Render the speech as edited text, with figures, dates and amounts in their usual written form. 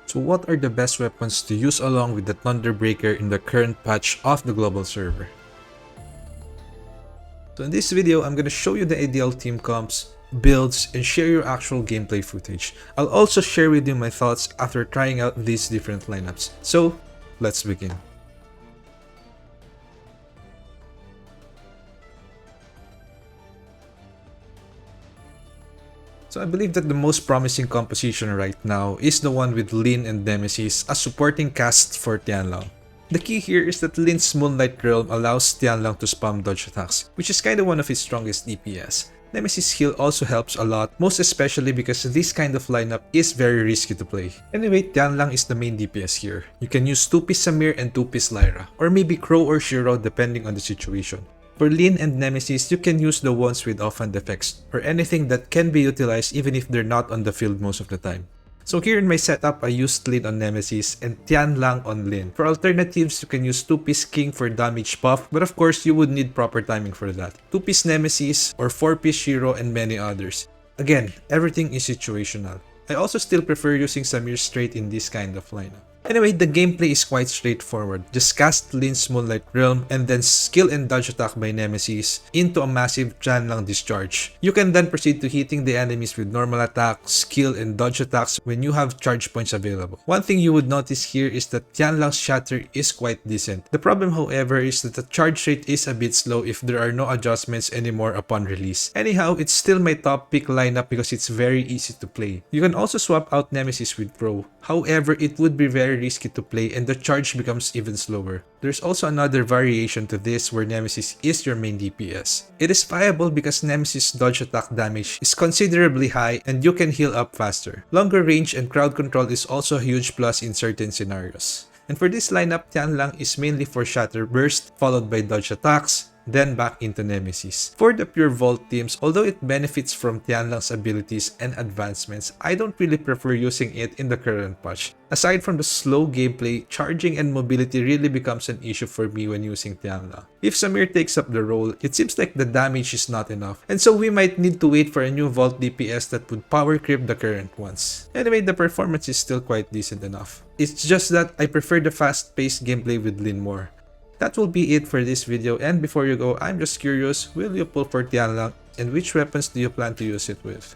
So what are the best weapons to use along with the Thunderbreaker in the current patch of the global server? So in this video, I'm gonna show you the ideal team comps, builds, and share your actual gameplay footage. I'll also share with you my thoughts after trying out these different lineups. So let's begin. So I believe that the most promising composition right now is the one with Lin and Nemesis as supporting cast for Tian Lang. The key here is that Lin's Moonlight Realm allows Tian Lang to spam dodge attacks, which is kinda one of his strongest DPS. Nemesis heal also helps a lot, most especially because this kind of lineup is very risky to play. Anyway, Tian Lang is the main DPS here. You can use 2-piece Samir and 2-piece Lyra, or maybe Crow or Shiro depending on the situation. For Lin and Nemesis, you can use the ones with offhand effects, or anything that can be utilized even if they're not on the field most of the time. So here in my setup, I used Lin on Nemesis and Tian Lang on Lin. For alternatives, you can use 2-piece King for damage buff, but of course you would need proper timing for that. 2-piece Nemesis or 4-piece Shiro and many others. Again, everything is situational. I also still prefer using Samir straight in this kind of lineup. Anyway, the gameplay is quite straightforward. Just cast Lin's Moonlight Realm and then skill and dodge attack by Nemesis into a massive Tian Lang discharge. You can then proceed to hitting the enemies with normal attack, skill, and dodge attacks when you have charge points available. One thing you would notice here is that Tian Lang's Shatter is quite decent. The problem, however, is that the charge rate is a bit slow if there are no adjustments anymore upon release. Anyhow, it's still my top pick lineup because it's very easy to play. You can also swap out Nemesis with Pro. However, it would be very risky to play and the charge becomes even slower. There's also another variation to this where Nemesis is your main DPS. It is viable because Nemesis' dodge attack damage is considerably high and you can heal up faster. Longer range and crowd control is also a huge plus in certain scenarios. And for this lineup, Tian Lang is mainly for Shatter Burst followed by dodge attacks, then back into Nemesis. For the pure Vault teams, although it benefits from Tian Lang's abilities and advancements, I don't really prefer using it in the current patch. Aside from the slow gameplay, charging and mobility really becomes an issue for me when using Tian Lang. If Samir takes up the role, it seems like the damage is not enough, and so we might need to wait for a new Vault DPS that would power creep the current ones. Anyway, the performance is still quite decent enough. It's just that I prefer the fast-paced gameplay with Lin more. That will be it for this video, and before you go, I'm just curious, will you pull for Tian Lang and which weapons do you plan to use it with?